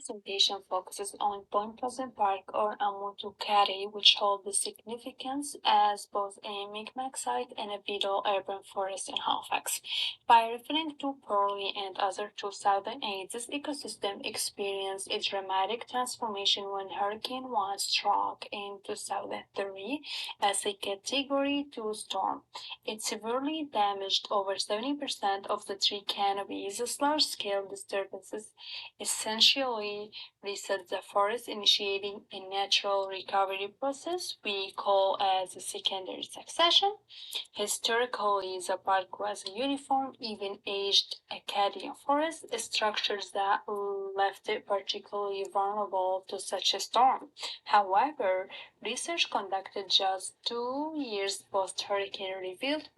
presentation focuses on Point Pleasant Park or Amutukari, which hold the significance as both a Mi'kmaq site and a vital urban forest in Halifax. By referring to Pearly and other 2008, this ecosystem experienced a dramatic transformation when Hurricane 1 struck in 2003 as a Category 2 storm. It severely damaged over 70% of the tree canopies. This large-scale disturbances essentially reset the forest, initiating a natural recovery process we call as a secondary succession. Historically, the park was a uniform, even-aged Acadian forest, structures that left it particularly vulnerable to such a storm. However, research conducted just 2 years post-hurricane revealed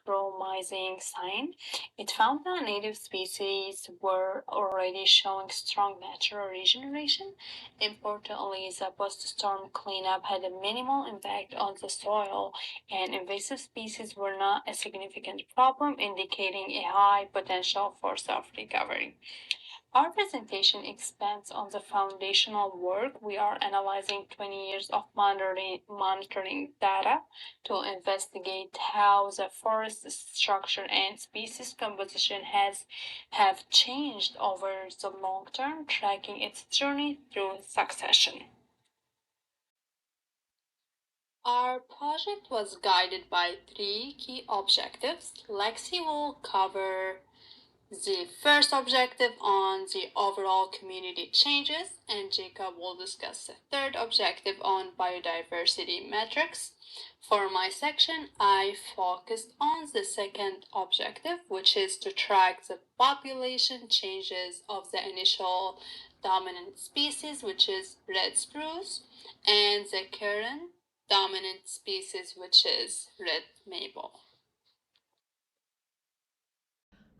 promising signs. It found that native species were already showing strong natural regeneration. Importantly, the post-storm cleanup had a minimal impact on the soil, and invasive species were not a significant problem, indicating a high potential for self-recovery. Our presentation expands on the foundational work. We are analyzing 20 years of monitoring data to investigate how the forest structure and species composition have changed over the long term, tracking its journey through succession. Our project was guided by three key objectives. Lexi will cover the first objective on the overall community changes, and Jacob will discuss the third objective on biodiversity metrics. For my section, I focused on the second objective, which is to track the population changes of the initial dominant species, which is red spruce, and the current dominant species, which is red maple.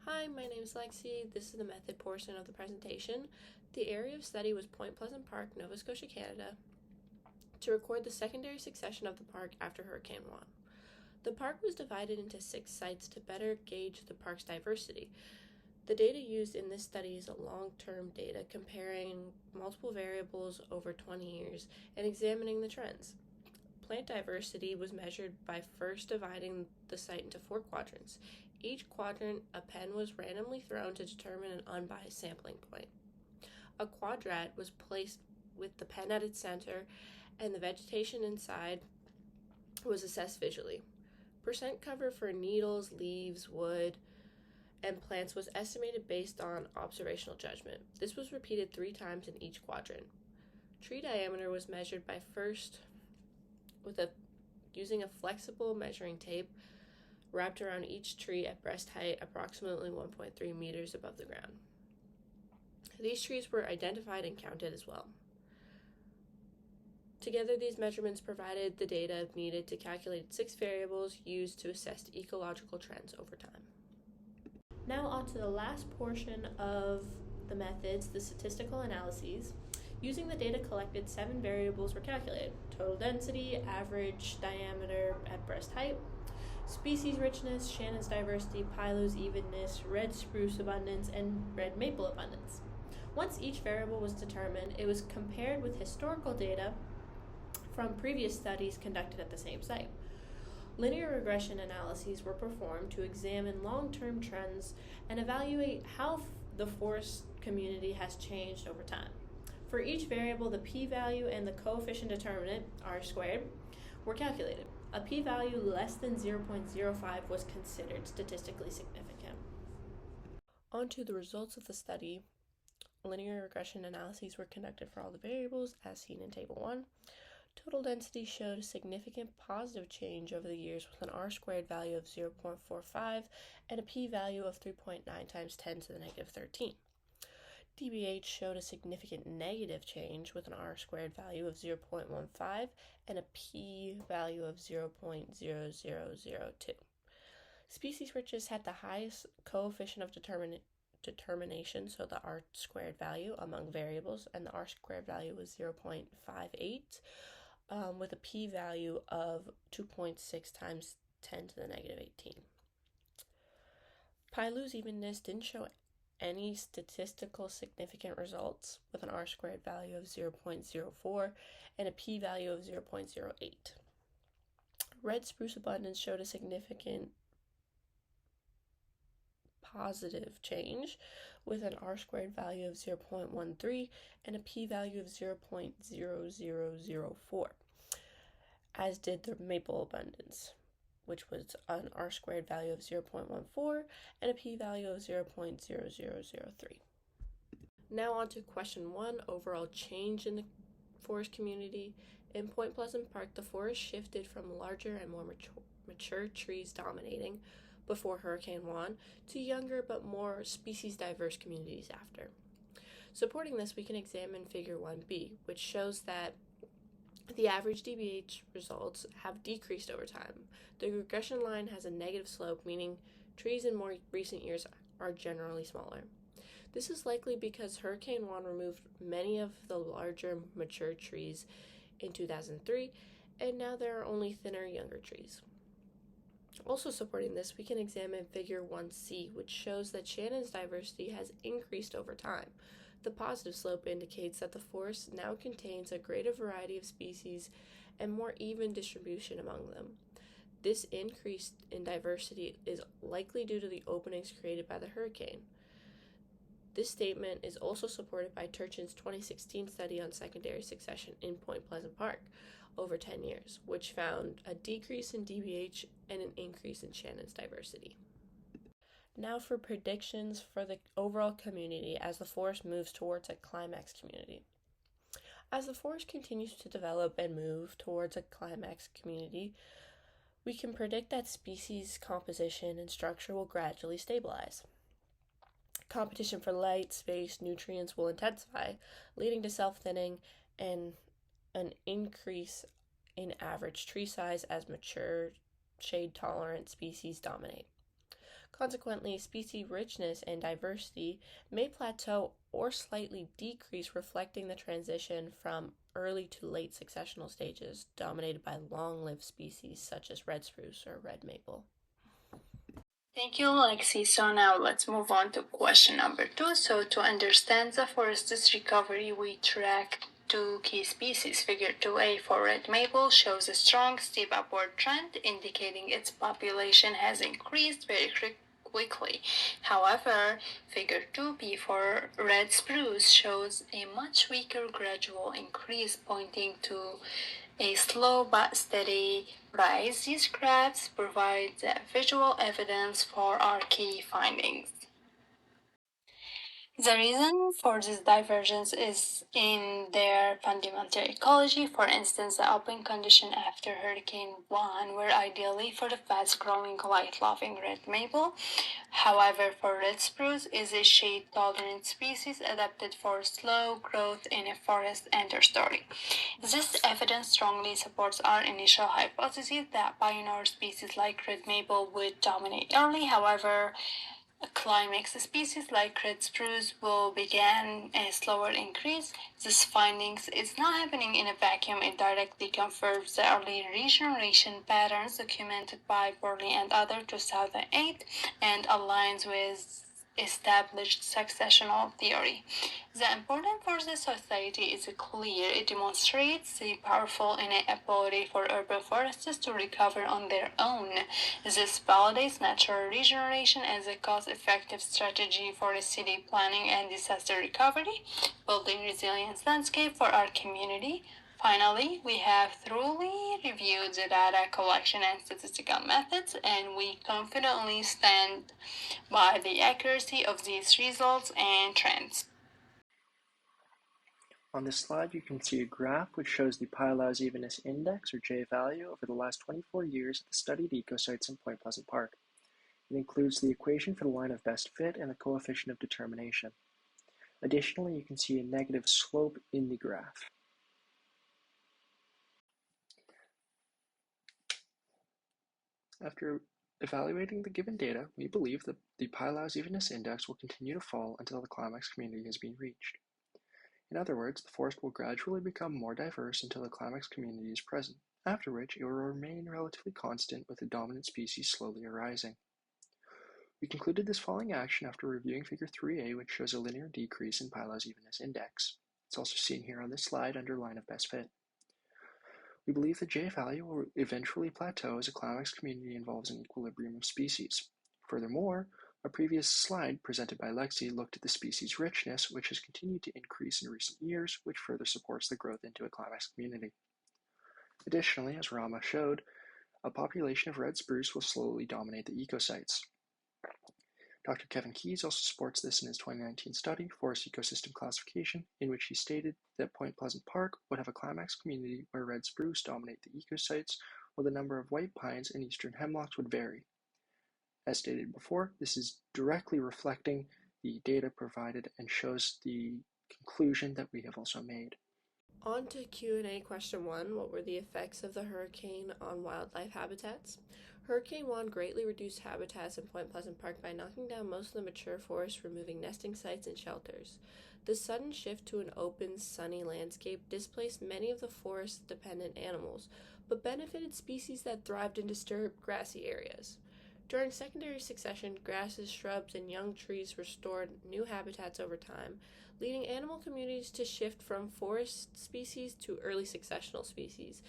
Hi, my name is Lexi. This is the method portion of the presentation. The area of study was Point Pleasant Park, Nova Scotia, Canada, to record the secondary succession of the park after Hurricane 1. The park was divided into 6 sites to better gauge the park's diversity. The data used in this study is long-term data comparing multiple variables over 20 years and examining the trends. Plant diversity was measured by first dividing the site into 4 quadrants. Each quadrant, a pen was randomly thrown to determine an unbiased sampling point. A quadrat was placed with the pen at its center, and the vegetation inside was assessed visually. Percent cover for needles, leaves, wood, and plants was estimated based on observational judgment. This was repeated 3 times in each quadrant. Tree diameter was measured by first using a flexible measuring tape wrapped around each tree at breast height, approximately 1.3 meters above the ground. These trees were identified and counted as well. Together, these measurements provided the data needed to calculate 6 variables used to assess ecological trends over time. Now on to the last portion of the methods, the statistical analyses. Using the data collected, 7 variables were calculated: total density, average diameter at breast height, species richness, Shannon's diversity, Pilo's evenness, red spruce abundance, and red maple abundance. Once each variable was determined, it was compared with historical data from previous studies conducted at the same site. Linear regression analyses were performed to examine long-term trends and evaluate how the forest community has changed over time. For each variable, the p-value and the coefficient determinant, r-squared, were calculated. A p-value less than 0.05 was considered statistically significant. On to the results of the study. Linear regression analyses were conducted for all the variables, as seen in Table 1. Total density showed a significant positive change over the years with an r-squared value of 0.45 and a p-value of 3.9 times 10 to the negative 13. DBH showed a significant negative change with an r-squared value of 0.15 and a p-value of 0.0002. Species richness had the highest coefficient of determination, so the r-squared value among variables, and the r-squared value was 0.58, with a p-value of 2.6 times 10 to the negative 18. Pilo's evenness didn't show any statistical significant results with an r-squared value of 0.04 and a p-value of 0.08. Red spruce abundance showed a significant positive change with an r-squared value of 0.13 and a p-value of 0.0004, as did the maple abundance, which was an r-squared value of 0.14 and a p-value of 0.0003. Now on to question 1, overall change in the forest community. In Point Pleasant Park, the forest shifted from larger and more mature trees dominating before Hurricane Juan to younger but more species diverse communities after. Supporting this, we can examine Figure 1b, which shows that the average DBH results have decreased over time. The regression line has a negative slope, meaning trees in more recent years are generally smaller. This is likely because Hurricane Juan removed many of the larger mature trees in 2003, and now there are only thinner, younger trees. Also supporting this, we can examine Figure 1c, which shows that Shannon's diversity has increased over time. The positive slope indicates that the forest now contains a greater variety of species and more even distribution among them. This increase in diversity is likely due to the openings created by the hurricane. This statement is also supported by Turchin's 2016 study on secondary succession in Point Pleasant Park over 10 years, which found a decrease in DBH and an increase in Shannon's diversity. Now for predictions for the overall community as the forest moves towards a climax community. As the forest continues to develop and move towards a climax community, we can predict that species composition and structure will gradually stabilize. Competition for light, space, nutrients will intensify, leading to self-thinning and an increase in average tree size as mature, shade-tolerant species dominate. Consequently, species richness and diversity may plateau or slightly decrease, reflecting the transition from early to late successional stages dominated by long-lived species such as red spruce or red maple. Thank you, Lexi. So now let's move on to question number 2. So to understand the forest's recovery, we track 2 key species. Figure 2a for red maple shows a strong, steep upward trend, indicating its population has increased very quickly. However, Figure 2b for red spruce shows a much weaker gradual increase, pointing to a slow but steady rise. These graphs provide visual evidence for our key findings. The reason for this divergence is in their fundamental ecology. For instance, the open conditions after Hurricane Juan were ideally for the fast-growing, light-loving red maple. However, for red spruce is a shade-tolerant species adapted for slow growth in a forest understory. This evidence strongly supports our initial hypothesis that pioneer species like red maple would dominate early. However, climax species like red spruce will begin a slower increase. This findings is not happening in a vacuum. It directly confirms the early regeneration patterns documented by Burley and others 2008 and aligns with established successional theory. The importance for the society is clear. It demonstrates the powerful innate ability for urban forests to recover on their own. This validates natural regeneration as a cost-effective strategy for city planning and disaster recovery, building resilient landscape for our community. Finally, we have thoroughly reviewed the data collection and statistical methods, and we confidently stand by the accuracy of these results and trends. On this slide, you can see a graph which shows the Pilau's Evenness Index, or J value, over the last 24 years of the studied ecosites in Point Pleasant Park. It includes the equation for the line of best fit and the coefficient of determination. Additionally, you can see a negative slope in the graph. After evaluating the given data, we believe that the Pilau's Evenness Index will continue to fall until the climax community has been reached. In other words, the forest will gradually become more diverse until the climax community is present, after which it will remain relatively constant with the dominant species slowly arising. We concluded this following action after reviewing Figure 3a, which shows a linear decrease in Pylo's evenness index. It's also seen here on this slide under line of best fit. We believe the J value will eventually plateau as a climax community involves an equilibrium of species. Furthermore, a previous slide presented by Lexi looked at the species richness, which has continued to increase in recent years, which further supports the growth into a climax community. Additionally, as Rama showed, a population of red spruce will slowly dominate the ecosites. Dr. Kevin Keyes also supports this in his 2019 study, Forest Ecosystem Classification, in which he stated that Point Pleasant Park would have a climax community where red spruce dominate the ecosites, while the number of white pines and eastern hemlocks would vary. As stated before, this is directly reflecting the data provided and shows the conclusion that we have also made. On to Q&A question 1. What were the effects of the hurricane on wildlife habitats? Hurricane Juan greatly reduced habitats in Point Pleasant Park by knocking down most of the mature forest, removing nesting sites and shelters. The sudden shift to an open, sunny landscape displaced many of the forest-dependent animals, but benefited species that thrived in disturbed, grassy areas. During secondary succession, grasses, shrubs, and young trees restored new habitats over time, leading animal communities to shift from forest species to early successional species,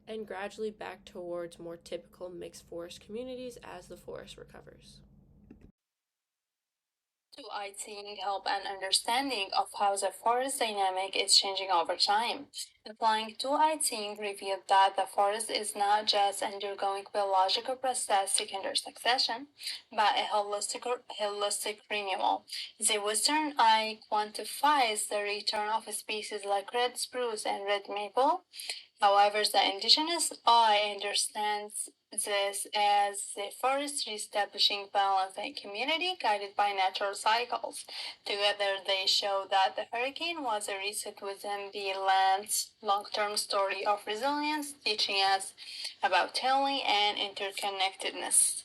and gradually back towards more typical mixed forest communities as the forest recovers. 2I think help an understanding of how the forest dynamic is changing over time. Applying 2I think revealed that the forest is not just undergoing biological process secondary succession, but a holistic renewal. The Western eye quantifies the return of species like red spruce and red maple. However, the indigenous eye understands this as the forest reestablishing balance and community guided by natural cycles. Together, they show that the hurricane was a reset within the land's long-term story of resilience, teaching us about healing and interconnectedness.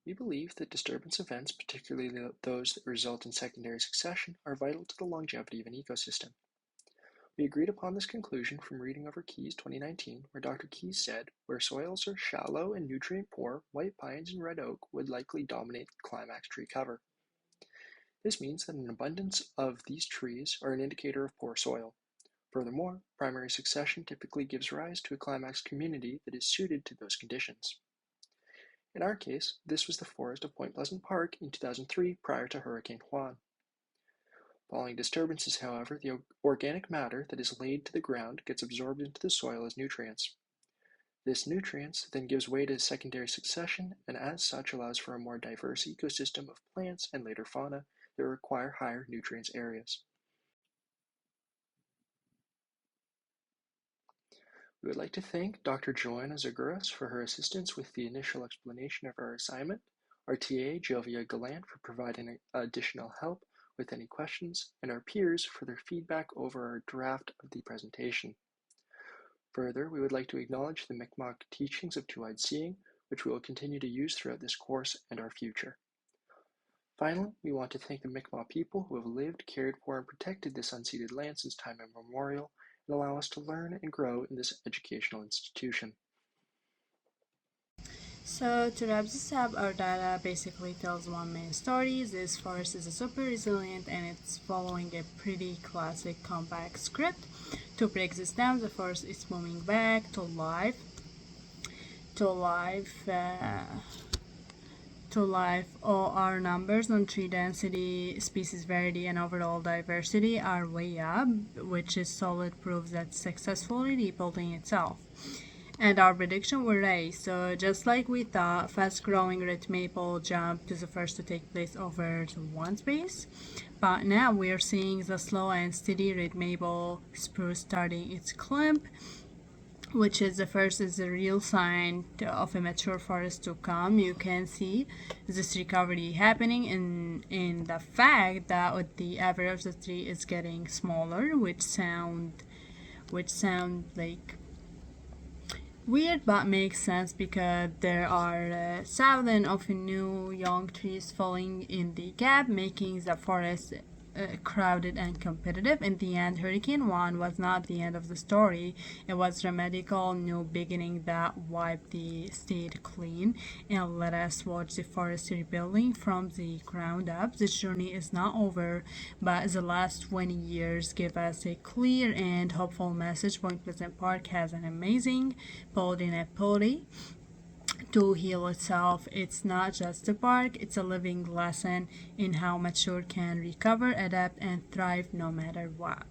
We believe that disturbance events, particularly those that result in secondary succession, are vital to the longevity of an ecosystem. We agreed upon this conclusion from reading over Keyes 2019, where Dr. Keyes said, where soils are shallow and nutrient poor, white pines and red oak would likely dominate climax tree cover. This means that an abundance of these trees are an indicator of poor soil. Furthermore, primary succession typically gives rise to a climax community that is suited to those conditions. In our case, this was the forest of Point Pleasant Park in 2003 prior to Hurricane Juan. Following disturbances, however, the organic matter that is laid to the ground gets absorbed into the soil as nutrients. This nutrients then gives way to secondary succession and as such allows for a more diverse ecosystem of plants and later fauna that require higher nutrients areas. We would like to thank Dr. Joanna Zaguras for her assistance with the initial explanation of our assignment, our TA, Jovia Gallant, for providing additional help with any questions, and our peers for their feedback over our draft of the presentation. Further, we would like to acknowledge the Mi'kmaq teachings of two-eyed seeing, which we will continue to use throughout this course and our future. Finally, we want to thank the Mi'kmaq people who have lived, cared for, and protected this unceded land since time immemorial, and allow us to learn and grow in this educational institution. So to wrap this up, our data basically tells one main story. This forest is super resilient and it's following a pretty classic compact script. To break this down, the forest is moving back to life. All our numbers on tree density, species variety, and overall diversity are way up, which is solid proof that successfully rebuilding itself. And our prediction were right. So just like we thought, fast-growing red maple jumped to the first to take place over the one space. But now we are seeing the slow and steady red maple spruce starting its climb, which is a real sign of a mature forest to come. You can see this recovery happening in the fact that the average of the tree is getting smaller, which sound like weird but makes sense because there are thousands of new young trees falling in the gap, making the forest crowded and competitive. In the end, Hurricane 1 was not the end of the story. It was a radical new beginning that wiped the state clean and let us watch the forest rebuilding from the ground up. This journey is not over, but the last 20 years give us a clear and hopeful message. Point Pleasant Park has an amazing building ability to heal itself. It's not just a park, it's a living lesson in how mature can recover, adapt, and thrive no matter what.